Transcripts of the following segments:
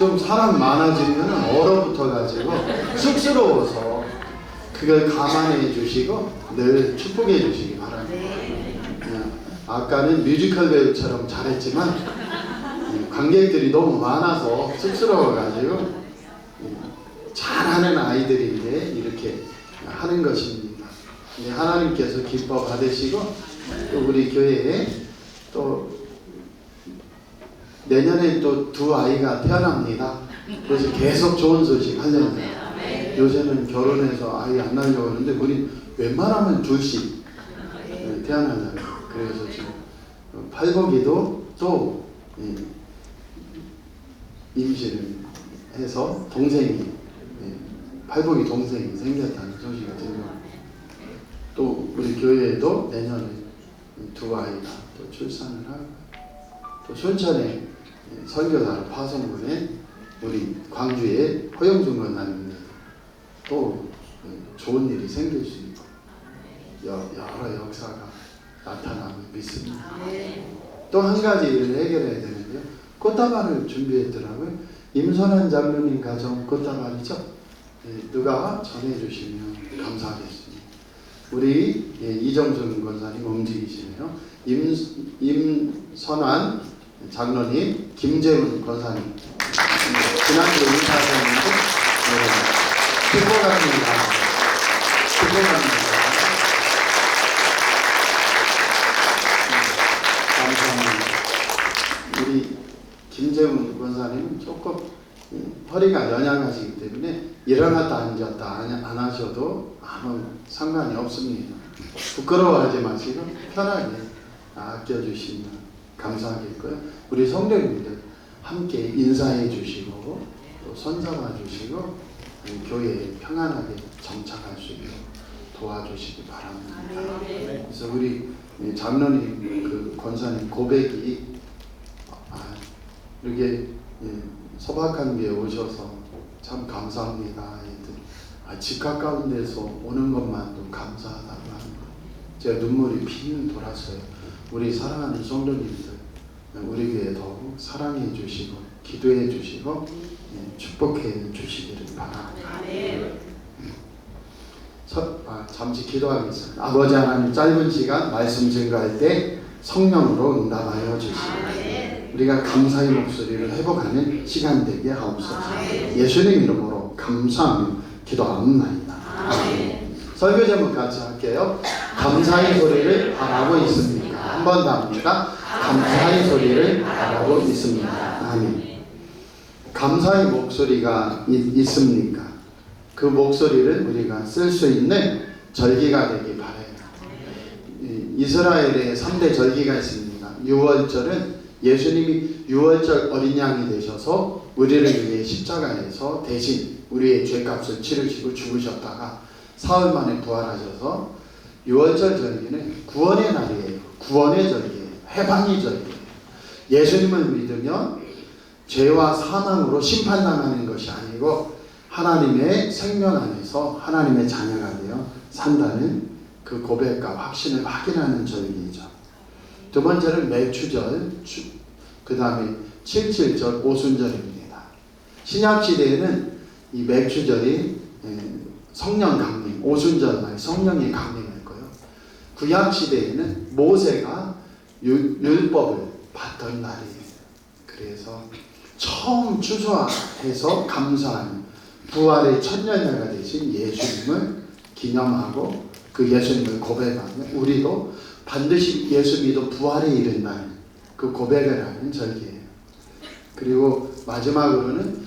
좀 사람 많아지면 얼어붙어 가지고 쑥스러워서 그걸 감안해 주시고 늘 축복해 주시기 바랍니다. 아까는 뮤지컬 배우처럼 잘했지만 관객들이 너무 많아서 쑥스러워 가지고 잘하는 아이들인데 이렇게 하는 것입니다. 하나님께서 기뻐 받으시고 또 우리 교회에 또 내년에 또 두 아이가 태어납니다. 그래서 계속 좋은 소식 하려고 해요. 요새는 결혼해서 아이 안 낳으려고 하는데 우리 웬만하면 둘씩 태어나려고. 그래서 지금 팔복이도 또 임신을 해서 동생이 팔복이 동생이 생겼다는 소식이 들려요. 또 우리 교회에도 내년에 두 아이가 또 출산을 하고 또 순천에 선교사로 파송군에 우리 광주에 허영준 권사님이 또 좋은 일이 생길 수 있고 여러 역사가 나타남을 믿습니다. 또 한 가지 일을 해결해야 되는데요. 꽃다발을 준비했더라고요. 임선한 장로님 가정 꽃다발이죠. 누가 전해주시면 감사하겠습니다. 우리 이정순 권사님 움직이시네요. 임선환 장로님, 김재훈 권사님 지난주에 인사하셨는데 축복합니다. 축복합니다. 감사합니다. 우리 김재훈 권사님은 조금 허리가 연약하시기 때문에 일어났다 앉았다 안 하셔도 아무 상관이 없습니다. 부끄러워하지 마시고 편하게 아껴주시면 감사하겠고요. 우리 성도님들 함께 인사해 주시고 또 손잡아 주시고 교회에 평안하게 정착할 수 있도록 도와주시기 바랍니다. 그래서 우리 장로님 그 권사님 고백이 이렇게 소박한 게 오셔서 참 감사합니다. 집 가까운 데서 오는 것만도 감사하다고 합니다. 제가 눈물이 핑 돌았어요. 우리 사랑하는 성도님들 우리 교회 더욱 사랑해 주시고 기도해 주시고 축복해 주시기를 바랍니다. 잠시 기도하겠습니다. 아버지 하나님, 짧은 시간 말씀 증거할 때 성령으로 응답하여 주시고 우리가 감사의 목소리를 회복하는 시간 되게 하옵소서. 예수님 이름으로 감사하며 기도합니다. 설교 제목 같이 할게요. 감사의 소리를 바라고 있습니다. 한 번 더 합니다. 감사의 소리를 바라고 있습니다. 아멘. 감사의 목소리가 있습니까? 그 목소리를 우리가 쓸 수 있는 절기가 되기 바라요. 이스라엘에 3대 절기가 있습니다. 6월절은 예수님이 6월절 어린 양이 되셔서 우리를 위해 십자가에서 대신 우리의 죄값을 치르시고 죽으셨다가 사흘 만에 부활하셔서 6월절 절기는 구원의 날이에요. 구원의 절기예요. 해방의 절기예요. 예수님을 믿으면 죄와 사망으로 심판당하는 것이 아니고 하나님의 생명 안에서 하나님의 자녀가 되어 산다는 그 고백과 확신을 확인하는 절기이죠. 두 번째는 매추절, 그 다음에 77절, 오순절입니다. 신약시대에는 이 매추절이 성령 강림, 오순절 날 성령의 강림이고요. 구약시대에는 모세가 율법을 받던 날이에요. 그래서 처음 추수해서 감사하는 부활의 첫년야가 되신 예수님을 기념하고 그 예수님을 고백하며 우리도 반드시 예수 믿어 부활에 이른 날 그 고백을 하는 절기예요. 그리고 마지막으로는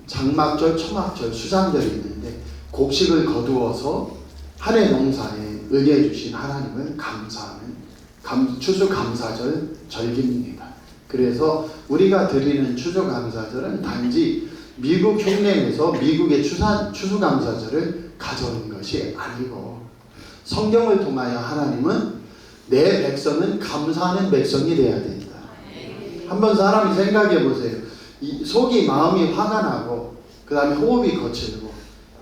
장막절, 초막절, 수장절이 있는데 곡식을 거두어서 한 해 농사에 응해 주신 하나님을 감사하는 추수감사절 절기입니다. 그래서 우리가 드리는 추수감사절은 단지 미국 흉내내서 미국의 추수감사절을 가져오는 것이 아니고 성경을 통하여 하나님은 내 백성은 감사하는 백성이 되어야 된다. 한번 사람이 생각해 보세요. 속이 마음이 화가 나고 그 다음에 호흡이 거칠고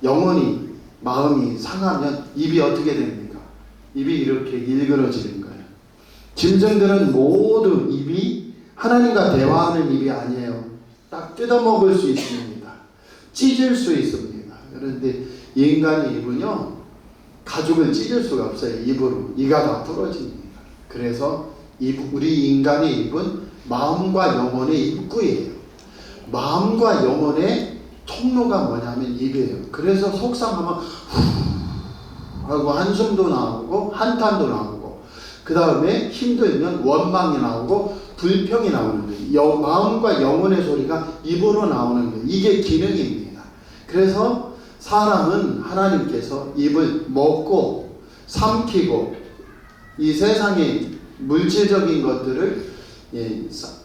영혼이 마음이 상하면 입이 어떻게 됩니까? 입이 이렇게 일그러지는 거예요. 짐승들은 모두 입이 하나님과 대화하는 입이 아니에요. 딱 뜯어먹을 수 있습니다. 찢을 수 있습니다. 그런데 인간의 입은요, 가죽을 찢을 수가 없어요. 입으로. 이가 다 부러집니다. 그래서 우리 인간의 입은 마음과 영혼의 입구예요. 마음과 영혼의 통로가 뭐냐면 입이에요. 그래서 속상하면 후 하고 한숨도 나오고 한탄도 나오고, 그 다음에 힘들면 원망이 나오고 불평이 나오는 거예요. 마음과 영혼의 소리가 입으로 나오는 거예요. 이게 기능입니다. 그래서 사람은 하나님께서 입을 먹고 삼키고 이 세상의 물질적인 것들을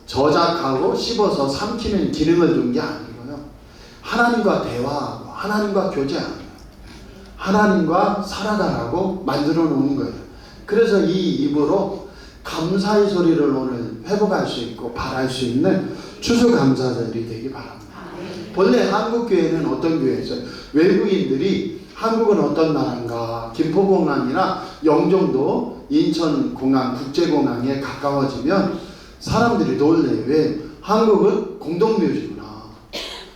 저작하고 씹어서 삼키는 기능을 둔 게 아니고요. 하나님과 대화하고 하나님과 교제하고 하나님과 살아가라고 만들어 놓은 거예요. 그래서 이 입으로 감사의 소리를 오늘 회복할 수 있고 바랄 수 있는 추수감사절이 되기 바랍니다. 본래 한국교회는 어떤 교회였어요? 외국인들이 한국은 어떤 나라인가, 김포공항이나 영종도 인천공항 국제공항에 가까워지면 사람들이 놀래요. 왜? 한국은 공동묘지구나.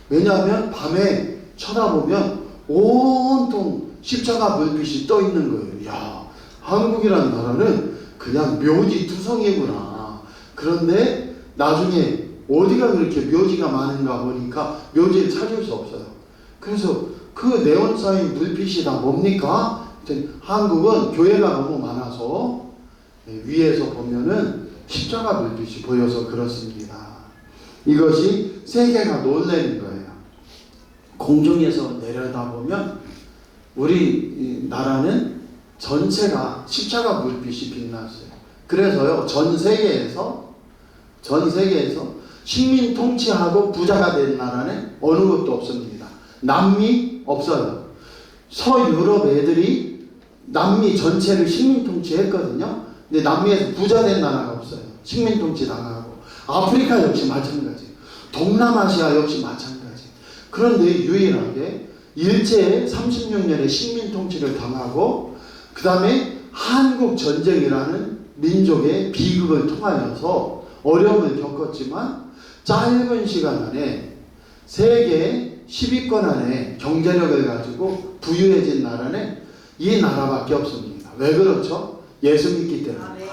왜냐하면 밤에 쳐다보면 온통 십자가 불빛이 떠 있는 거예요. 야, 한국이라는 나라는 그냥 묘지 투성이구나. 그런데 나중에 어디가 그렇게 묘지가 많은가 보니까 묘지를 찾을 수 없어요. 그래서 그 네온 쌓인 불빛이 다 뭡니까? 한국은 교회가 너무 많아서 위에서 보면은 십자가 불빛이 보여서 그렇습니다. 이것이 세계가 놀라는 거예요. 공중에서 내려다보면 우리 나라는 전체가 십자가 불빛이 빛났어요. 그래서요, 전 세계에서 식민 통치하고 부자가 된 나라는 어느 곳도 없습니다. 남미 없어요. 서유럽 애들이 남미 전체를 식민 통치했거든요. 근데 남미에서 부자 된 나라가 없어요. 식민 통치 당하고. 아프리카 역시 마찬가지. 동남아시아 역시 마찬가지. 그런데 유일하게 일제에 36년의 식민 통치를 당하고 그 다음에 한국 전쟁이라는 민족의 비극을 통하여서 어려움을 겪었지만 짧은 시간 안에 세계 10위권 안에 경제력을 가지고 부유해진 나라는 이 나라밖에 없습니다. 왜 그렇죠? 예수 믿기 때문에.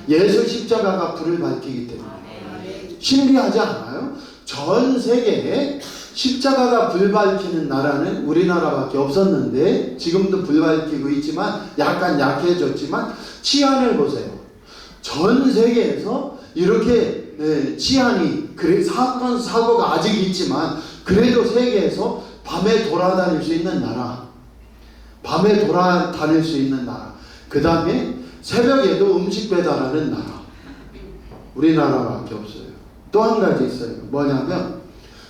예수 십자가가 불을 밝히기 때문에. 신기하지 않아요? 전 세계에 십자가가 불 밝히는 나라는 우리나라밖에 없었는데 지금도 불 밝히고 있지만 약간 약해졌지만 치안을 보세요. 전 세계에서 이렇게 치안이 그래 사건 사고가 아직 있지만 그래도 세계에서 밤에 돌아다닐 수 있는 나라, 밤에 돌아다닐 수 있는 나라, 그 다음에 새벽에도 음식 배달하는 나라, 우리나라밖에 없어요. 또 한 가지 있어요. 뭐냐면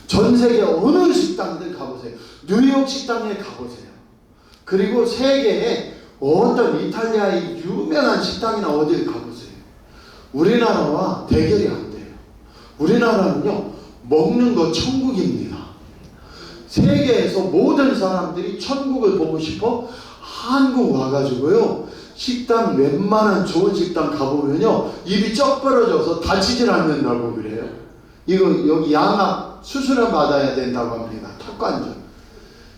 전 세계 어느 식당들 가보세요. 뉴욕 식당에 가보세요. 그리고 세계에 어떤 이탈리아의 유명한 식당이나 어딜 가보세요. 우리나라와 대결이 안 돼요. 우리나라는요, 먹는 거 천국입니다. 세계에서 모든 사람들이 천국을 보고 싶어 한국 와가지고요, 식당 웬만한 좋은 식당 가보면요 입이 쩍 벌어져서 다치질 않는다고 그래요. 이거 여기 양압 수술을 받아야 된다고 합니다. 턱관절.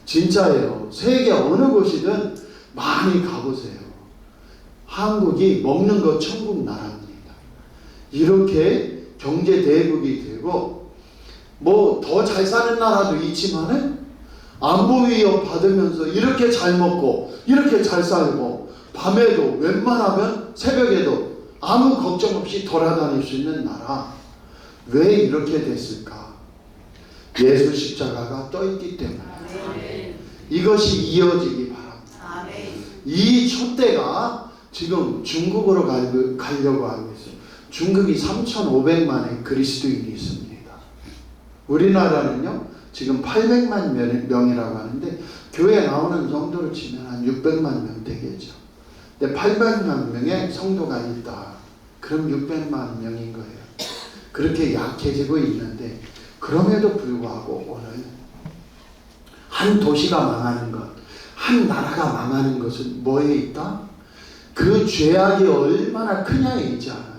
진짜예요. 세계 어느 곳이든 많이 가보세요. 한국이 먹는 것 천국 나라입니다. 이렇게 경제 대국이 되고 뭐 더 잘 사는 나라도 있지만은 안보 위협 받으면서 이렇게 잘 먹고 이렇게 잘 살고 밤에도 웬만하면 새벽에도 아무 걱정 없이 돌아다닐 수 있는 나라. 왜 이렇게 됐을까? 예수 십자가가 떠있기 때문에. 이것이 이어지기 바랍니다. 이 촛대가 지금 중국으로 가려고 하고 있어요. 중국이 3,500만의 그리스도인이 있습니다. 우리나라는요 지금 800만 명이라고 하는데 교회 나오는 정도로 치면 한 600만 명 되겠죠. 근데 800만 명의 성도가 있다. 그럼 600만 명인 거예요. 그렇게 약해지고 있는데 그럼에도 불구하고 오늘 한 도시가 망하는 것, 한 나라가 망하는 것은 뭐에 있다? 그 죄악이 얼마나 크냐에 있지 않아요.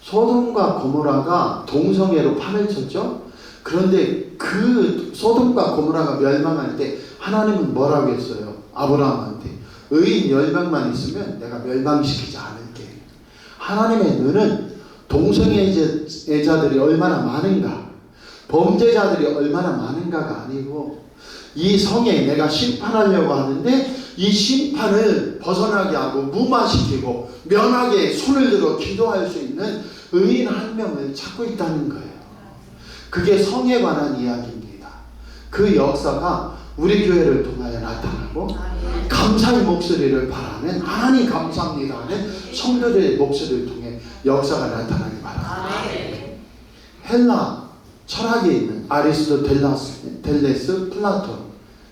소돔과 고모라가 동성애로 판을 쳤죠. 그런데 그 소돔과 고모라가 멸망할 때 하나님은 뭐라고 했어요? 아브라함한테 의인 10명만 있으면 내가 멸망시키지 않을게. 하나님의 눈은 동성애자들이 얼마나 많은가, 범죄자들이 얼마나 많은가가 아니고 이 성에 내가 심판하려고 하는데 이 심판을 벗어나게 하고 무마시키고 면하게 손을 들어 기도할 수 있는 의인 한 명을 찾고 있다는 거예요. 그게 성에 관한 이야기입니다. 그 역사가 우리 교회를 통하여 나타나고 감사의 목소리를 바라는 하나님 감사합니다 하는 성도들의 목소리를 통해 역사가 나타나기 바랍니다. 헬라 철학에 있는 아리스토텔레스, 플라톤,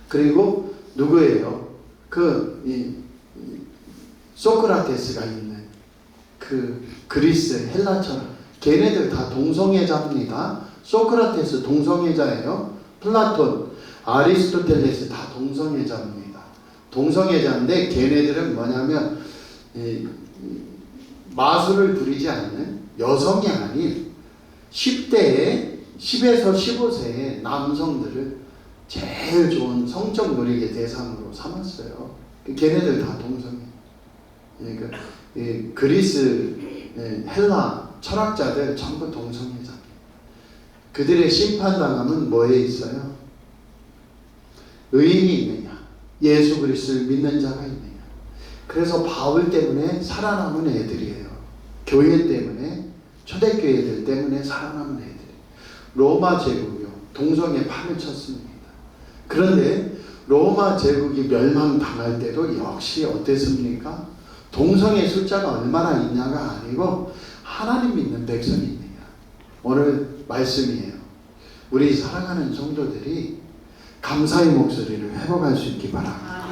그리고 누구예요? 소크라테스가 있는 그 그리스 헬라 철학, 걔네들 다 동성애자입니다. 소크라테스 동성애자예요. 플라톤, 아리스토텔레스 다 동성애자입니다. 동성애자인데 걔네들은 뭐냐면 마술을 부리지 않는 여성이 아닌 10대에 10에서 15세의 남성들을 제일 좋은 성적 놀이의 대상으로 삼았어요. 걔네들 다 동성애. 그러니까 그리스 헬라 철학자들 전부 동성애자. 그들의 심판당함은 뭐에 있어요? 의인이 있느냐, 예수 그리스도를 믿는 자가 있느냐. 그래서 바울 때문에 살아남은 애들이에요. 교회 때문에, 초대교회들 때문에 살아남은 애들. 로마 제국이요, 동성애 판을 쳤습니다. 그런데 로마 제국이 멸망당할 때도 역시 어땠습니까? 동성애 숫자가 얼마나 있냐가 아니고 하나님 믿는 백성이 있느냐. 오늘 말씀이에요. 우리 사랑하는 성도들이 감사의 목소리를 회복할 수 있기 바랍니다.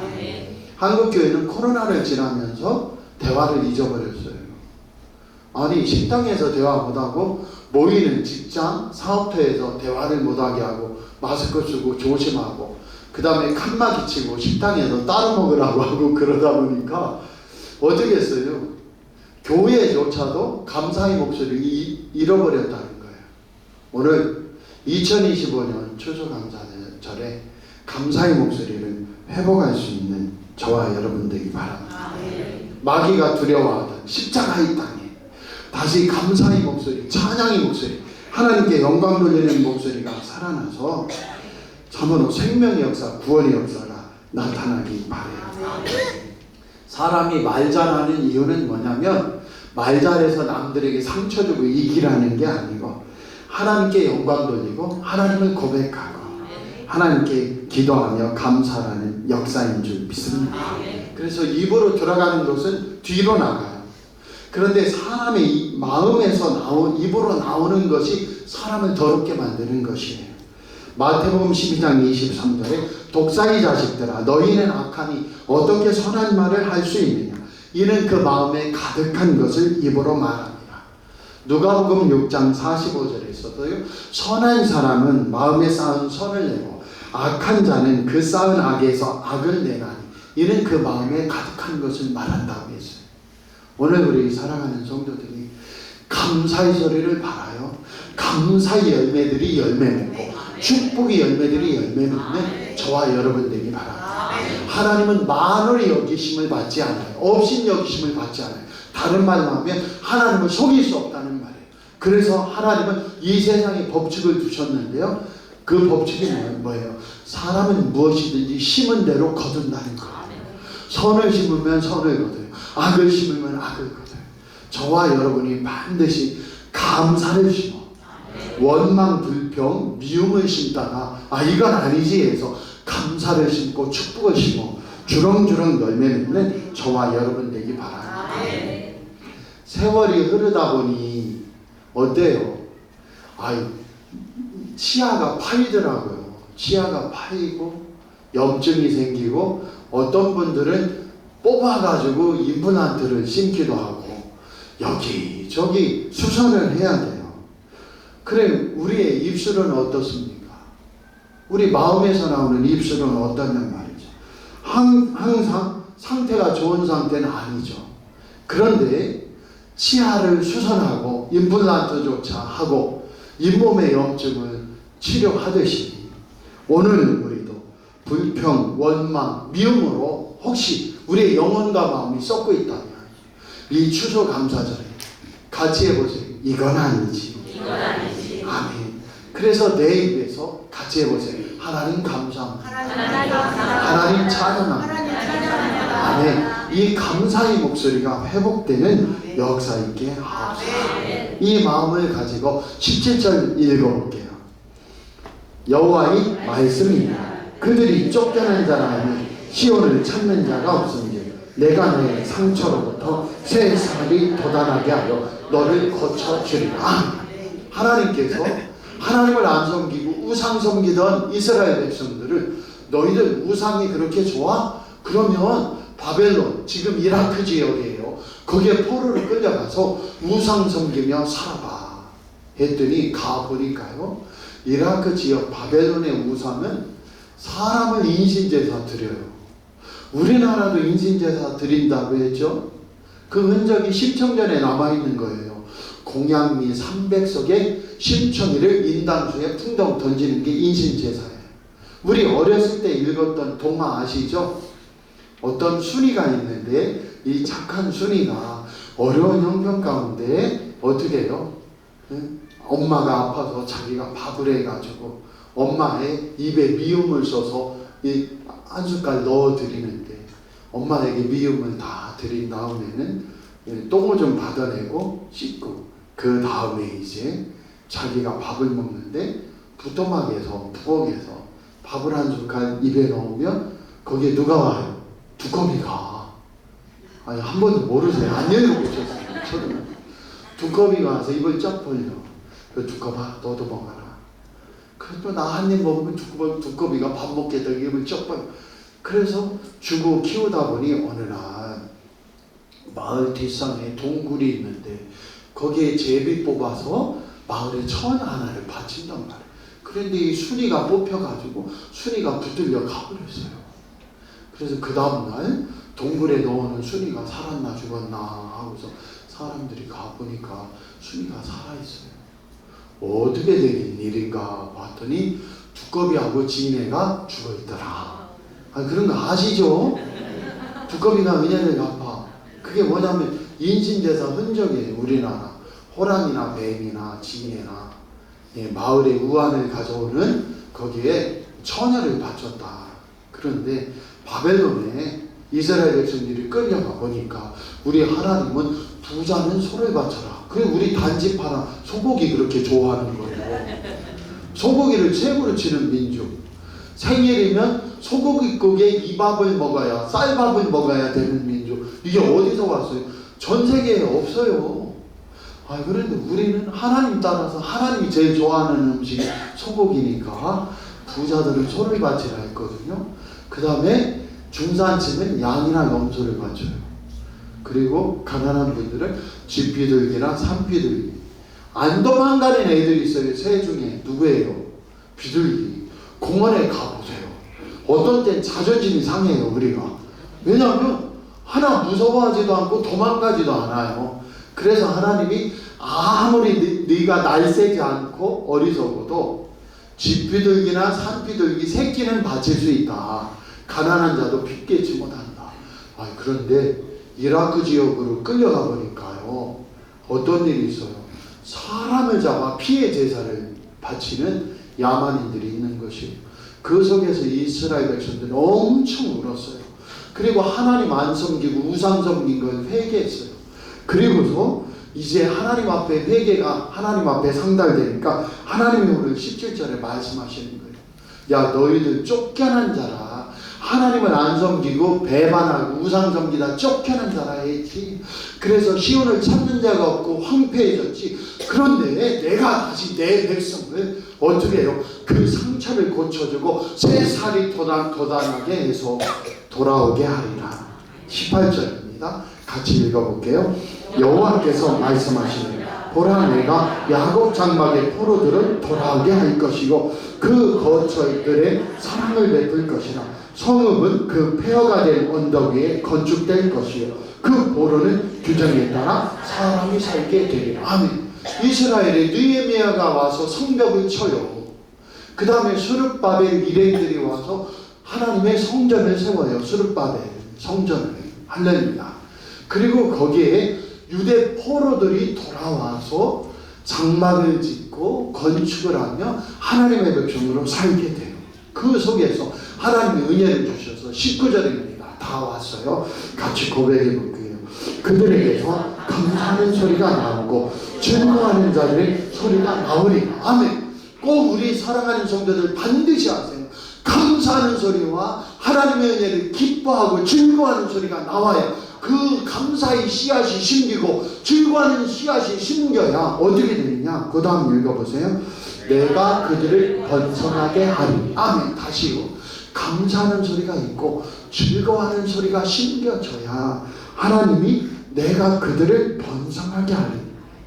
한국교회는 코로나를 지나면서 대화를 잊어버렸어요. 아니, 식당에서 대화 못하고 모이는 직장, 사업터에서 대화를 못하게 하고 마스크 쓰고 조심하고 그 다음에 칸막이 치고 식당에서 따로 먹으라고 하고 그러다 보니까 어떻게 했어요? 교회조차도 감사의 목소리를 잃어버렸다는 거예요. 오늘 2025년 추수감사절에 감사의 목소리를 회복할 수 있는 저와 여러분들이 바랍니다. 마귀가 두려워하던 십자가의 땅에 다시 감사의 목소리, 찬양의 목소리, 하나님께 영광 돌리는 목소리가 살아나서 참으로 생명의 역사, 구원의 역사가 나타나기 바라요. 사람이 말 잘하는 이유는 뭐냐면 말 잘해서 남들에게 상처 주고 이기라는 게 아니고 하나님께 영광 돌리고 하나님을 고백하고 하나님께 기도하며 감사하는 역사인 줄 믿습니다. 그래서 입으로 들어가는 것은 뒤로 나가요. 그런데 사람의 마음에서 입으로 나오는 것이 사람을 더럽게 만드는 것이에요. 마태복음 12장 23절에 독사의 자식들아 너희는 악하니 어떻게 선한 말을 할 수 있느냐. 이는 그 마음에 가득한 것을 입으로 말합니다. 누가복음 6장 45절에서도요. 선한 사람은 마음에 쌓은 선을 내고 악한 자는 그 쌓은 악에서 악을 내나니 이는 그 마음에 가득한 것을 말한다고 했어요. 오늘 우리 사랑하는 성도들이 감사의 소리를 발하여 감사의 열매들이 열매 맺고 축복의 열매들이 열매 맺는 저와 여러분 되기 바랍니다. 하나님은 만월의 여기심을 받지 않아요. 없인 여기심을 받지 않아요. 다른 말로 하면 하나님을 속일 수 없다는 말이에요. 그래서 하나님은 이 세상에 법칙을 두셨는데요. 그 법칙이 뭐예요? 사람은 무엇이든지 심은 대로 거둔다는 거예요. 선을 심으면 선을 거둬요. 악을 심으면 악을 거둬요. 저와 여러분이 반드시 감사를 심어 원망, 불평, 미움을 심다가 이건 아니지 해서 감사를 심고 축복을 심어 주렁주렁 열매 맺는 저와 여러분 되기 바랍니다. 세월이 흐르다 보니 어때요? 치아가 파이더라고요. 치아가 파이고 염증이 생기고 어떤 분들은 뽑아가지고 임플란트를 심기도 하고 여기저기 수선을 해야 돼요. 그래, 우리의 입술은 어떻습니까? 우리 마음에서 나오는 입술은 어떠냔 말이죠. 항상 상태가 좋은 상태는 아니죠. 그런데 치아를 수선하고 임플란트조차 하고 잇몸의 염증을 치료하듯이 오늘 우리도 불평, 원망, 미움으로 혹시 우리의 영혼과 마음이 썩고 있다면 이 추수감사절에 같이 해보세요. 이건 아니지. 아멘. 그래서 내 입에서 같이 해보세요. 하나님 감사합니다. 하나님 찬양합니다. 아멘. 이 감사의 목소리가 회복되는 역사 있게 하옵소서. 이 마음을 가지고 17절 읽어볼게요. 여호와의 말씀이니라. 그들이 쫓겨난 자라 하니 시온을 찾는 자가 없은지 내가 내 상처로부터 새 살이 돋아나게 하여 너를 고쳐주리라. 하나님께서 하나님을 안 섬기고 우상 섬기던 이스라엘 백성들을 너희들 우상이 그렇게 좋아? 그러면 바벨론, 지금 이라크 지역이에요. 거기에 포로를 끌려가서 우상 섬기며 살아봐 했더니 가보니까요, 이라크 지역 바벨론의 우상은 사람을 인신제사 드려요. 우리나라도 인신제사 드린다고 했죠. 그 흔적이 심청전에 남아있는 거예요. 공양미 300석에 심청이를 인당수에 풍덩 던지는 게 인신제사예요. 우리 어렸을 때 읽었던 동화 아시죠? 어떤 순이가 있는데 이 착한 순이가 어려운 형편 가운데 어떻게 해요? 엄마가 아파서 자기가 밥을 해가지고 엄마의 입에 미움을 써서 한 숟갈 넣어 드리는데 엄마에게 미움을 다 드린 다음에는 똥을 좀 받아내고 씻고 그 다음에 이제 자기가 밥을 먹는데 부토막에서 부엌에서 밥을 한 숟갈 입에 넣으면 거기에 누가 와요? 두꺼비가. 아니 한 번도 모르세요. 안 읽어보셨어요. 저는 두꺼비가 와서 입을 쫙 벌려. 그 두꺼봐 너도 먹어라. 그래도 나 한 입 먹으면 두꺼비가 밥 먹겠다고 입을 쫙 벌려. 그래서 주고 키우다 보니 어느 날 마을 뒷산에 동굴이 있는데 거기에 제비 뽑아서 마을에 처녀 하나를 바친단 말이에요. 그런데 이 순이가 뽑혀가지고 순이가 붙들려 가버렸어요. 그래서 그 다음날 동굴에 넣어놓은 순이가 살았나 죽었나 하고서 사람들이 가보니까 순이가 살아있어요. 어떻게 된 일인가 봤더니 두꺼비하고 지네가 죽어있더라. 그런 거 아시죠? 두꺼비가 왜냐면 아파. 그게 뭐냐면 인신제사 흔적이에요. 우리나라 호랑이나 뱀이나 지네나 마을의 우환을 가져오는 거기에 처녀를 바쳤다. 그런데 바벨론에 이스라엘 백성들이 끌려가 보니까 우리 하나님은 부자는 소를 바쳐라. 그래 우리 단지 파라. 소고기 그렇게 좋아하는 거예요. 소고기를 최고로 치는 민족. 생일이면 소고기국에 이밥을 먹어야 쌀밥을 먹어야 되는 민족. 이게 어디서 왔어요? 전 세계에 없어요. 그런데 우리는 하나님 따라서 하나님이 제일 좋아하는 음식이 소고기니까 부자들은 소를 바치라 했거든요. 그 다음에 중산층은 양이나 염소를 바쳐요. 그리고 가난한 분들은 쥐비둘기나 산비둘기. 안 도망가는 애들이 있어요. 새 중에 누구예요? 비둘기. 공원에 가보세요. 어떤 땐 자존심이 상해요. 우리가. 왜냐하면 하나 무서워하지도 않고 도망가지도 않아요. 그래서 하나님이 아무리 네가 날쌔지 않고 어리석어도 쥐비둘기나 산비둘기 새끼는 바칠 수 있다. 가난한 자도 핏개치 못한다. 그런데 이라크 지역으로 끌려가 보니까요, 어떤 일이 있어요? 사람을 잡아 피해 제사를 바치는 야만인들이 있는 것이에요. 그 속에서 이스라엘 백성들은 엄청 울었어요. 그리고 하나님 안 섬기고 우상 섬긴 걸 회개했어요. 그리고서 이제 하나님 앞에 회개가 하나님 앞에 상달되니까 하나님이 오늘 17절에 말씀하시는 거예요. 야 너희들 쫓겨난 자라. 하나님을 안 섬기고 배반하고 우상 섬기다 쫓겨난 자라 했지. 그래서 시온을 찾는 자가 없고 황폐해졌지. 그런데 내가 다시 내 백성을 어떻게 해요? 그 상처를 고쳐주고 새 살이 돋아나게 해서 돌아오게 하리라. 18절입니다. 같이 읽어볼게요. 여호와께서 말씀하시니 보라 내가 야곱 장막의 포로들을 돌아오게 할 것이고 그 거처들의 사랑을 베풀 것이라. 성읍은 그 폐허가 된 언덕 위에 건축될 것이요 그 보로는 규정에 따라 사람이 살게 되리라. 아멘. 이스라엘의 느헤미야가 와서 성벽을 쳐요. 그 다음에 스룹바벨 일행들이 와서 하나님의 성전을 세워요. 스룹바벨 성전을. 할렐루야. 그리고 거기에 유대 포로들이 돌아와서 장막을 짓고 건축을 하며 하나님의 백성으로 살게 돼요. 그 속에서 하나님이 은혜를 주셔서 19절입니다. 다 왔어요. 같이 고백해 볼게요. 그들에게서 감사하는 소리가 나오고 즐거워하는 자들의 소리가 나오리. 아멘. 꼭 우리 사랑하는 성도들 반드시 하세요. 감사하는 소리와 하나님의 은혜를 기뻐하고 즐거워하는 소리가 나와요. 그 감사의 씨앗이 심기고 즐거워하는 씨앗이 심겨야 어떻게 되느냐. 그 다음 읽어보세요. 내가 그들을 번성하게 하리. 아멘. 다시요. 감사하는 소리가 있고 즐거워하는 소리가 심겨져야 하나님이 내가 그들을 번성하게 하리.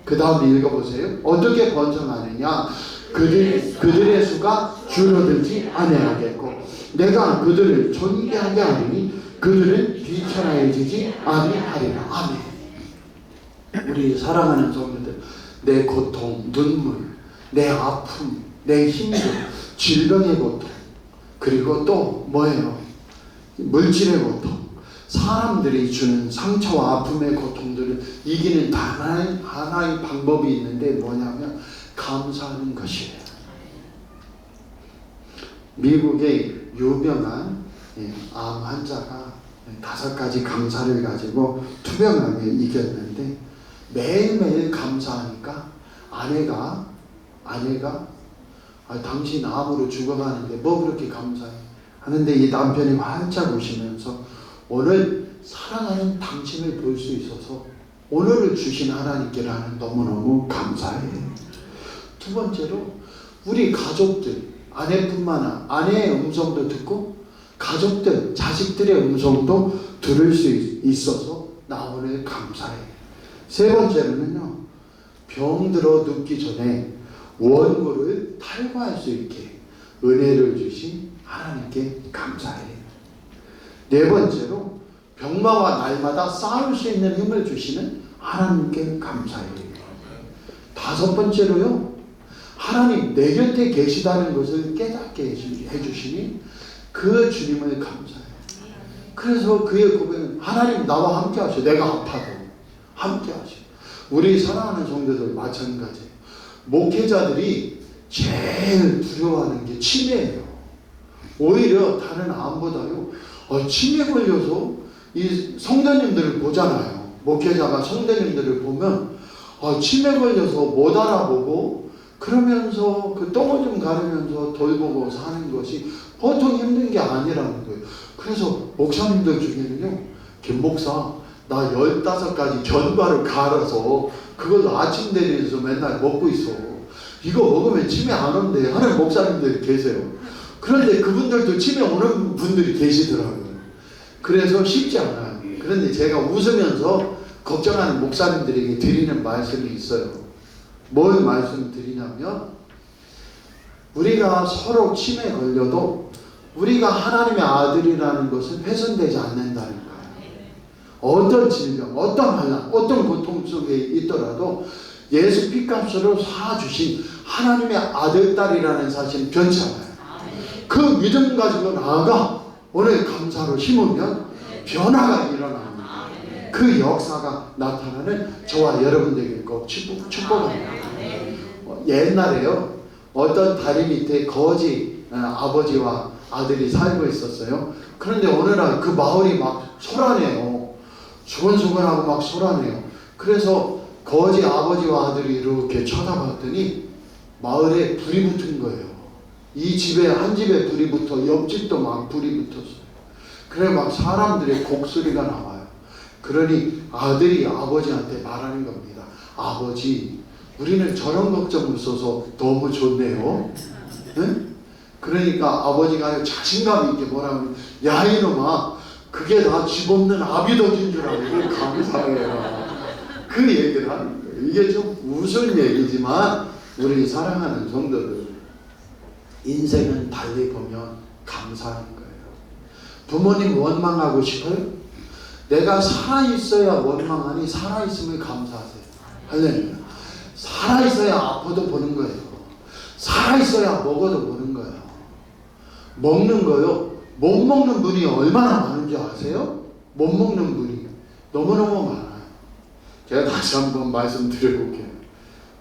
그 다음 읽어보세요. 어떻게 번성하느냐. 그들의 수가 줄어들지 아니하겠고 내가 그들을 존귀하게 하리니 그들은 비천하여지지 아니하리라. 아멘. 우리 사랑하는 성도들, 내 고통, 눈물, 내 아픔, 내 힘들, 질병의 고통, 그리고 또 뭐예요? 물질의 고통, 사람들이 주는 상처와 아픔의 고통들을 이기는 하나의 방법이 있는데 뭐냐면 감사하는 것이에요. 미국의 유명한 암 환자가 5가지 감사를 가지고 투병암에 이겼는데 매일매일 감사하니까 아내가 당신 암으로 죽어가는데 뭐 그렇게 감사해 하는데 이 남편이 활짝 웃으면서 오늘 사랑하는 당신을 볼 수 있어서 오늘을 주신 하나님께 나는 너무너무 감사해. 두 번째로 우리 가족들, 아내의 음성도 듣고 가족들, 자식들의 음성도 들을 수 있어서 나 오늘 감사해. 세 번째로는요, 병들어 눕기 전에 원고를 탈구할 수 있게 은혜를 주신 하나님께 감사해. 네 번째로 병마와 날마다 싸울 수 있는 힘을 주시는 하나님께 감사해. 다섯 번째로요, 하나님 내 곁에 계시다는 것을 깨닫게 해주시니 그 주님을 감사해요. 그래서 그의 고백은 하나님 나와 함께 하셔. 내가 아파도 함께 하셔. 우리 사랑하는 성도들 마찬가지예요. 목회자들이 제일 두려워하는 게 치매예요. 오히려 다른 암보다요, 치매 걸려서 이 성도님들을 보잖아요. 목회자가 성도님들을 보면 치매 걸려서 못 알아보고 그러면서 그 똥을 좀 가르면서 돌보고 사는 것이 보통 힘든 게 아니라는 거예요. 그래서 목사님들 중에는요, 김 목사 나 15가지 견과를 갈아서 그걸 아침 대리에서 맨날 먹고 있어. 이거 먹으면 치매 안 온대 하는 목사님들이 계세요. 그런데 그분들도 치매 오는 분들이 계시더라고요. 그래서 쉽지 않아요. 그런데 제가 웃으면서 걱정하는 목사님들에게 드리는 말씀이 있어요. 뭘 말씀드리냐면 우리가 서로 치매 걸려도 우리가 하나님의 아들이라는 것은 훼손되지 않는다는 거예요. 어떤 질병, 어떤 환난, 어떤 고통 속에 있더라도 예수 피값으로 사주신 하나님의 아들, 딸이라는 사실은 변치 않아요. 그 믿음 가지고 나아가 오늘 감사로 심으면 변화가 일어납니다. 그 역사가 나타나는 저와 여러분들에게 꼭 축복합니다. 옛날에요, 어떤 다리 밑에 거지 아버지와 아들이 살고 있었어요. 그런데 어느 날 그 마을이 막 소란해요. 수건수건하고 막 소란해요. 그래서 거지 아버지와 아들이 이렇게 쳐다봤더니 마을에 불이 붙은 거예요. 이 집에 한 집에 불이 붙어 옆집도 막 불이 붙었어요. 그래 막 사람들의 곡소리가 나와요. 그러니 아들이 아버지한테 말하는 겁니다. 아버지, 우리는 저런 걱정 없어서 너무 좋네요. 응? 그러니까 아버지가 자신감 있게 뭐라고, 야 이놈아, 그게 다 집 없는 아비덕인 줄 알고 감사해요. 그 얘기를 하는 거예요. 이게 좀 웃을 얘기지만 우리 사랑하는 성도들, 인생은 달리 보면 감사하는 거예요. 부모님 원망하고 싶어요? 내가 살아있어야 원망하니 살아있음을 감사하세요. 할렐루야. 살아있어야 아파도 보는 거예요. 살아있어야 먹어도 보는 거예요. 먹는 거요. 못 먹는 분이 얼마나 많은지 아세요? 못 먹는 분이 너무너무 많아요. 제가 다시 한번 말씀드려볼게요.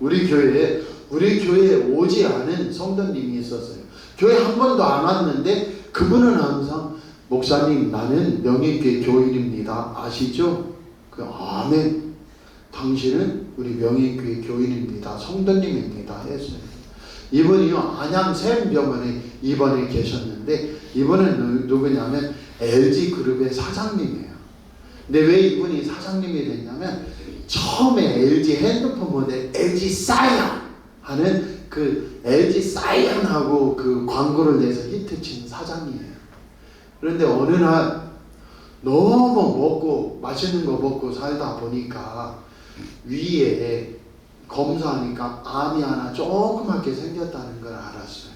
우리 교회에 오지 않은 성도님이 있었어요. 교회 한 번도 안 왔는데 그분은 항상 목사님 나는 명예교회 교인입니다. 아시죠? 아멘. 당신은 우리 명예교회 교인입니다. 성도님입니다. 했어요. 이분이요 안양 샘병원에 입원해 계셨는데 이분은 누구냐면 LG그룹의 사장님이에요. 근데 왜 이분이 사장님이 됐냐면 처음에 LG 핸드폰 모델 LG 사이언 하는 그 LG 사이언하고 그 광고를 내서 히트친 사장이에요. 그런데 어느 날 너무 먹고 맛있는 거 먹고 살다 보니까 위에 검사하니까 암이 하나 조그맣게 생겼다는 걸 알았어요.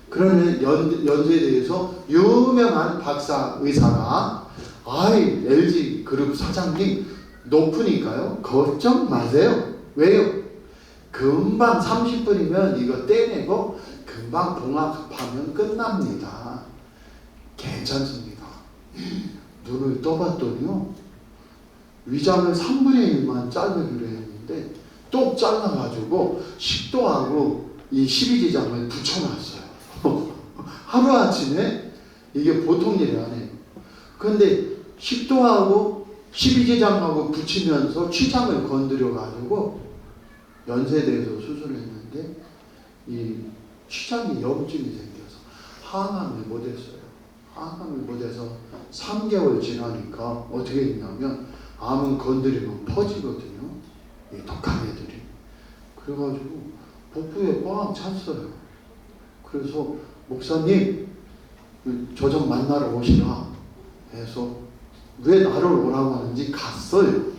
그러면 연세대에서 유명한 박사 의사가 LG 그룹 사장님 높으니까요 걱정 마세요. 왜요? 금방 30분이면 이거 떼내고 금방 봉합하면 끝납니다. 괜찮습니다. 눈을 떠봤더니요 위장을 3분의 1만 자르기로 했는데 똑 잘라가지고 식도하고 이 십이지장을 붙여놨어요. 하루아침에 이게 보통 일이 아니에요. 그런데 식도하고 십이지장하고 붙이면서 췌장을 건드려가지고 연세대에서 수술했는데 이 췌장이 염증이 생겨서 항암을 못했어요. 항암을 못해서 3개월 지나니까 어떻게 했냐면 암은 건드리면 퍼지거든요. 이 독한 애들이. 그래가지고 복부에 꽉 찼어요. 그래서 목사님 저 좀 만나러 오시라 해서 왜 나를 오라고 하는지 갔어요.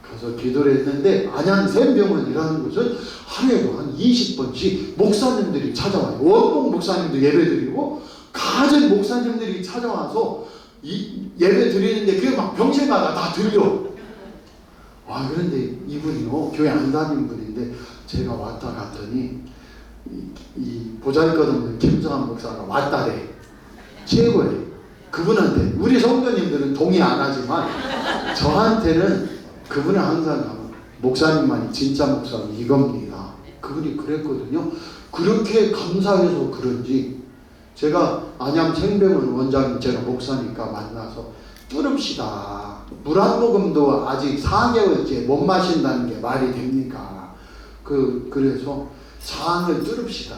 가서 기도를 했는데 안양 샘병원이라는 곳은 하루에도 한 20번씩 목사님들이 찾아와요. 원봉 목사님도 예배드리고 가진 목사님들이 찾아와서 예배 드리는데 그게 막 병실마다 다 들려. 그런데 이분이요 교회 안 다니는 분인데 제가 왔다 갔더니 이 보잘것없는 김성한 목사가 왔다래. 최고예요. 그분한테 우리 성도님들은 동의 안 하지만 저한테는 그분은 항상 목사님만이 진짜 목사는 이겁니다. 그분이 그랬거든요. 그렇게 감사해서 그런지 제가 안양 생병원 원장님 제가 목사니까 만나서 뚫읍시다. 물 한 모금도 아직 4개월째 못 마신다는 게 말이 됩니까? 그래서 장을 뚫읍시다.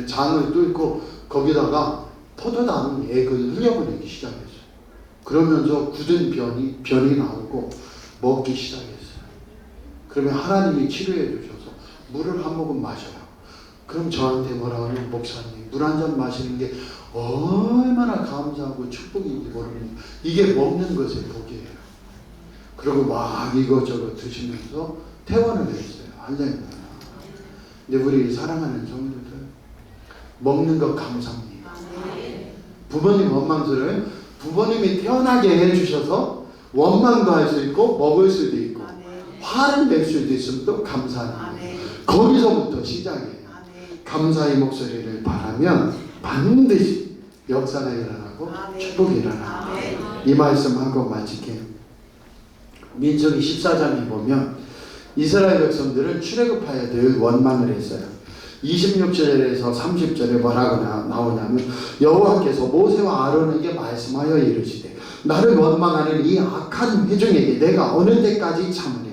장을 뚫고 거기다가 포도당 액을 흘려보내기 시작했어요. 그러면서 굳은 변이 나오고 먹기 시작했어요. 그러면 하나님이 치료해 주셔서 물을 한 모금 마셔요. 그럼 저한테 뭐라 하면 목사님 물 한 잔 마시는 게 얼마나 감사하고 축복인지 모릅니다. 이게 먹는 것의 복이에요. 그리고 막 이것저것 드시면서 퇴원을 했어요. 할렐루야. 근데 우리 사랑하는 성도들 먹는 것 감사합니다. 부모님 원망스러워요. 부모님이 태어나게 해주셔서 원망도 할 수 있고 먹을 수도 있고 화를 낼 수도 있으면 또 감사합니다. 거기서부터 시작이에요. 감사의 목소리를 바라면 반드시 역사가 일어나고 축복이 일어나고 이 말씀하고 마칠게요. 민수기 14장에 보면 이스라엘 백성들은 출애굽하여 늘 원망을 했어요. 26절에서 30절에 뭐라고 나오냐면 여호와께서 모세와 아론에게 말씀하여 이르시되 나를 원망하는 이 악한 회중에게 내가 어느 때까지 참으랴.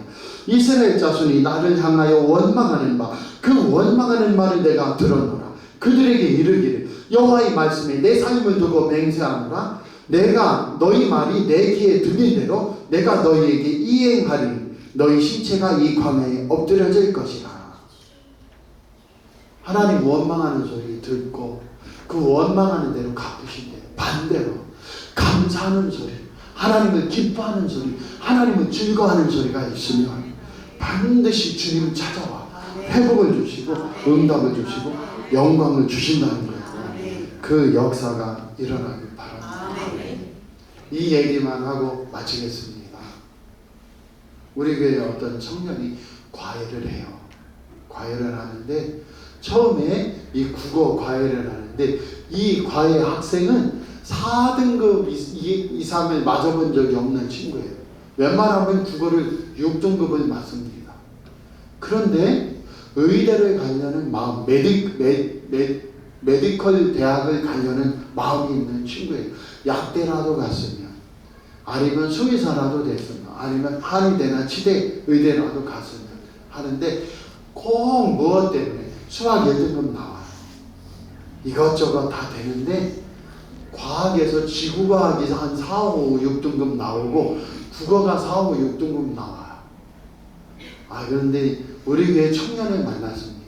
이스라엘 자손이 나를 향하여 원망하는 바 그 원망하는 말을 내가 들었노라. 그들에게 이르기를 여호와의 말씀에 내 삶을 두고 맹세하노라. 내가 너희 말이 내 귀에 들린 대로 내가 너희에게 이행하리니 너희 신체가 이 광야에 엎드려질 것이라. 하나님 원망하는 소리 듣고 그 원망하는 대로 갚으신대요. 반대로 감사하는 소리, 하나님을 기뻐하는 소리, 하나님을 즐거워하는 소리가 있으면 반드시 주님을 찾아와 회복을 주시고 응답을 주시고 영광을 주신다는 거예요. 그 역사가 일어나길 바랍니다. 이 얘기만 하고 마치겠습니다. 우리 교회 어떤 청년이 과외를 해요. 과외를 하는데 처음에 이 국어 과외를 하는데 이 과외 학생은 4등급 이상을 맞아본 적이 없는 친구예요. 웬만하면 국어를 6등급을 맞습니다. 그런데 의대를 가려는 마음, 메디컬 대학을 가려는 마음이 있는 친구예요. 약대라도 갔으면, 아니면 수의사라도 됐으면, 아니면 한의대나 치대 의대라도 갔으면 하는데 꼭 무엇 때문에 수학 1등급 나와요. 이것저것 다 되는데 과학에서 지구과학이 한 4, 5, 6등급 나오고 국어가 4, 5, 6등급 나와요. 그런데 우리 교회 청년을 만났습니다.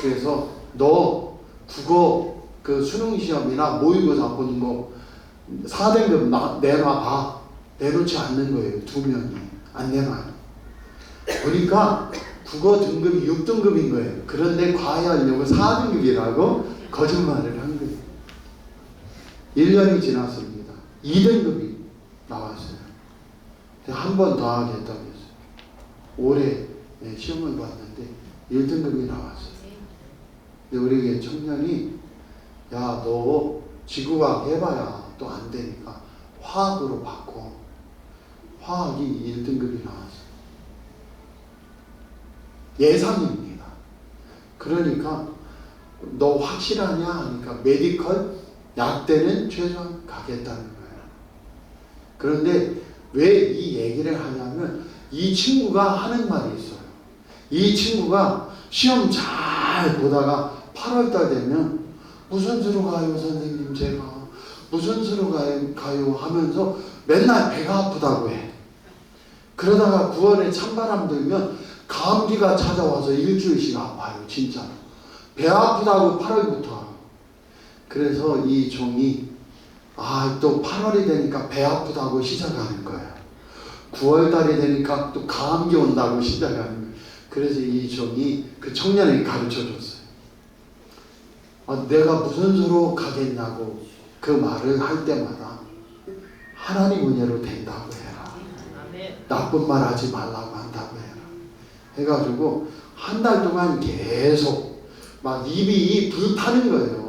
그래서 너 국어 그 수능시험이나 모의고사 보는 거 4등급 내놔봐. 내놓지 않는 거예요. 2명이 안 내놔요. 보니까 국어 등급이 6등급인 거예요. 그런데 과외하려고 4등급이라고 거짓말을 한 거예요. 1년이 지났습니다. 2등급이 나왔어요. 한 번 더 하겠다고 했어요. 올해 시험을 봤는데 1등급이 나왔어요. 근데 우리 교회 청년이 야, 너 지구과학 해봐야 또 안 되니까 화학으로 바꿔. 화학이 1등급이 나왔어요. 예상입니다. 그러니까 너 확실하냐 하니까 메디컬 약대는 최소한 가겠다는 거예요. 그런데 왜 이 얘기를 하냐면 이 친구가 하는 말이 있어요. 이 친구가 시험 잘 보다가 8월달 되면 무슨 수로 가요 선생님 제가 무슨 수로 가요 하면서 맨날 배가 아프다고 해. 그러다가 9월에 찬바람 들면 감기가 찾아와서 일주일씩 아파요. 진짜 배 아프다고 8월부터. 그래서 이 종이 또 8월이 되니까 배 아프다고 시작하는 거예요. 9월달이 되니까 또 감기 온다고 시작하는 거예요. 그래서 이 종이 그 청년에게 가르쳐 줬어요. 내가 무슨 수로 가겠냐고 그 말을 할 때마다 하나님 은혜로 된다고 해라. 나쁜 말 하지 말라고 한다고 해라. 해가지고 한 달 동안 계속 막 입이 불타는 거예요.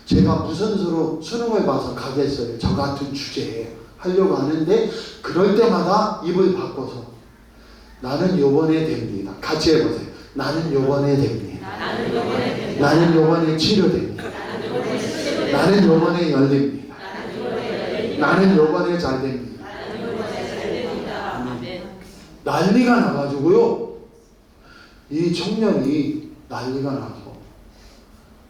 제가 무슨 수로 수능을 봐서 가겠어요. 저 같은 주제에 하려고 하는데 그럴 때마다 입을 바꿔서 나는 요번에 됩니다. 같이 해보세요. 나는 요번에 됩니다. 나는 요번에 치료됩니다. 나는 요번에 열립니다. 나는 요번에 잘 됩니다. 난리가 나가지고요. 이 청년이 난리가 나서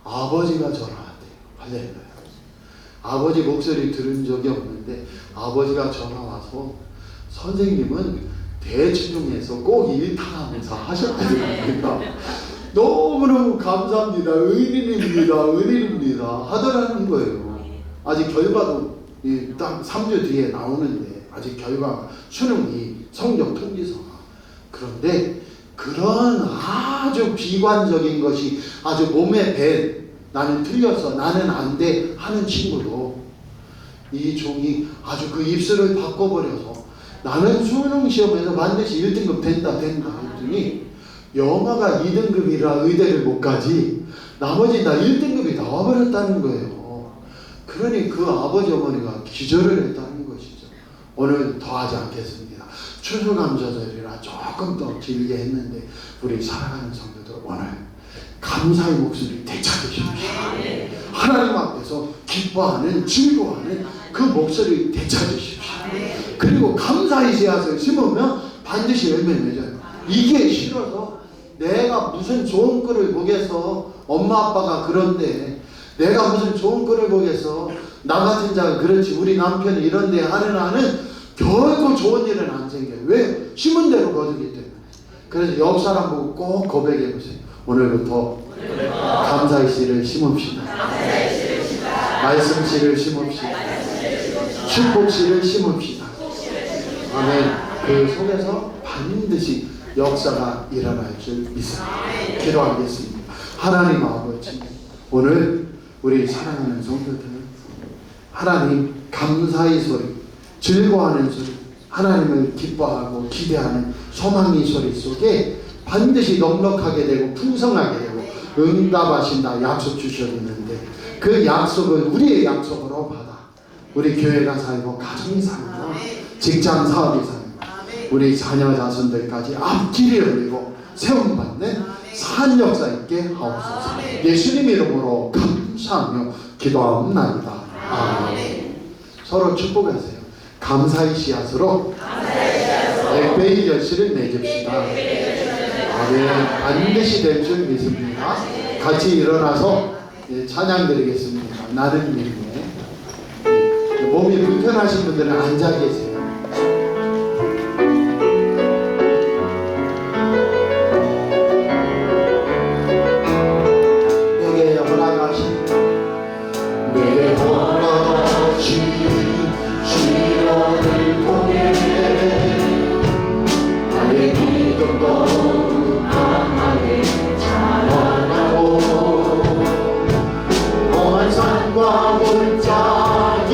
아버지가 전화한대요. 할렐루야. 아버지 목소리 들은 적이 없는데 아버지가 전화 와서 선생님은 대치중에서 꼭 일탈하면서 하셨다는 겁니다. 너무너무 감사합니다. 은인입니다. 하더라는 거예요. 아직 결과도 딱 3주 뒤에 나오는데 아직 결과가 수능이 성적 통지서가. 그런데 그런 아주 비관적인 것이 아주 몸에 배 나는 틀렸어 나는 안 돼 하는 친구도 이 종이 아주 그 입술을 바꿔버려서 나는 수능 시험에서 반드시 1등급 된다 했더니 영어가 2등급이라 의대를 못 가지 나머지 다 1등급이 나와버렸다는 거예요. 그러니 그 아버지 어머니가 기절을 했다는 것이죠. 오늘 더 하지 않겠습니다. 추수감사절이라 조금 더 길게 했는데 우리 사랑하는 성도들 오늘 감사의 목소리를 되찾으십시오. 하나님 앞에서 기뻐하는 즐거워하는 그 목소리를 되찾으십시오. 그리고 감사의 씨앗을 심으면 반드시 열매를 맺어요. 이게 싫어서 내가 무슨 좋은 꼴을 보겠어. 엄마 아빠가 그런데 내가 무슨 좋은 꼴을 보겠어. 나 같은 자가 그렇지 우리 남편이 이런데 하는 한은 결코 좋은 일은 안 생겨요. 왜? 심은 대로 거두기 때문에. 그래서 옆 사람 보고 꼭 고백해 보세요. 오늘부터 감사의 씨를 심읍시다. 말씀 씨를 심읍시다. 축복 씨를 심읍시다. 아멘. 그 속에서 반드시 역사가 일어날 줄 믿습니다. 기도하겠습니다. 하나님 아버지, 오늘 우리 사랑하는 성도들, 하나님 감사의 소리, 즐거워하는 소리, 하나님을 기뻐하고 기대하는 소망의 소리 속에 반드시 넉넉하게 되고 풍성하게 되고 응답하신다 약속 주셨는데 그 약속을 우리의 약속으로 받아 우리 교회가 살고 가정이 살고 직장 사업이 살고 우리 자녀 자손들까지 앞길이 열리고 세움받는 산 역사 있게 하옵소서. 예수님 이름으로 감사하며 기도하옵나이다. 아멘. 서로 축복하세요. 감사의 씨앗으로 100배의 결실을 맺읍시다. 아멘. 반드시 될 줄 믿습니다. 같이 일어나서 찬양 드리겠습니다. 나를 위해. 몸이 불편하신 분들은 앉아 계세요. 내게 허락하신 시련을 통해 나의 믿음도 강하게 자라나고 험한 산과 문짝이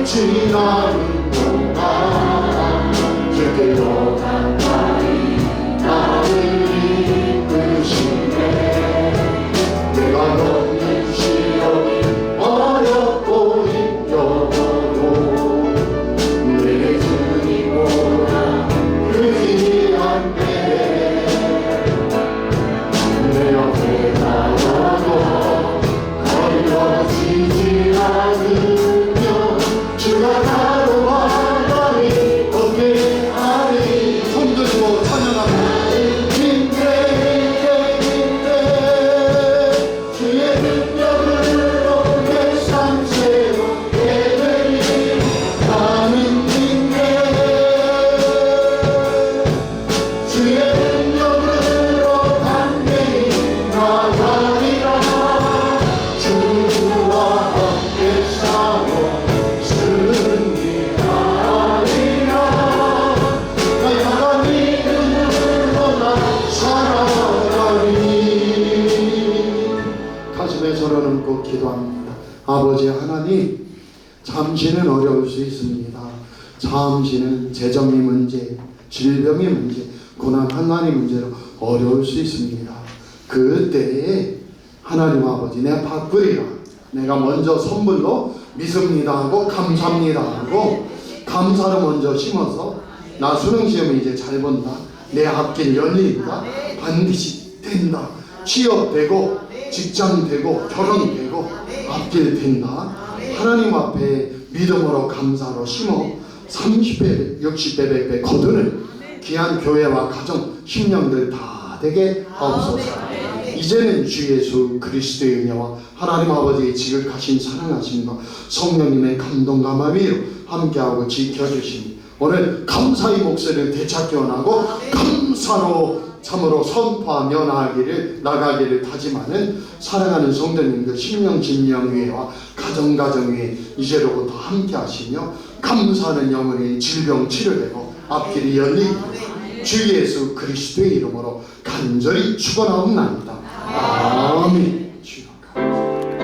지나는 동안 주께로 가까이 나를 이끄시네. 내가 겪는 시련이 어렵고 힘겨워도 내게 주님보다 크지 않네. 내 옆에 나와도 걸러지지 않으며 주가 나로 바다리 어깨 아리 손 들고 찬양하고 주의 능력으로 내 삶 새롭게 되리. 나는 힘내 주의 능력으로 담대히 나가리라. 주와 함께 싸워 승리하리라. 나가 믿음으로 나 살아가리. 가슴에 손을 얹고 기도합니다. 아버지 하나님, 잠시는 어려울 수 있습니다. 잠시는 재정의 문제, 질병의 문제, 고난 한난의 문제로 어려울 수 있습니다. 그때에 하나님 아버지 내 바꾸리라. 내가 먼저 선물로 믿습니다 하고 감사합니다 하고 감사를 먼저 심어서 나 수능시험을 이제 잘 본다. 내 앞길 열린다. 반드시 된다. 취업되고 직장되고 결혼되고 앞길 된다. 하나님 앞에 믿음으로 감사로 심어 30배 60배 100배 거두는 귀한 교회와 가정 심령들 다 되게 하옵소서. 이제는 주 예수 그리스도의 은혜와 하나님 아버지의 지극하신 사랑하심과 성령님의 감동 감화위로 함께하고 지켜주시니 오늘 감사의 목소리를 되찾기 원하고 감사로 참으로 선포하며 나가기를 다짐하는 사랑하는 성도님들 심령 진령회와 가정회에 이제로부터 함께하시며 감사하는 영혼의 질병 치료되고 앞길이 열리고 주 예수 그리스도의 이름으로 간절히 축원하옵나이다. 아멘.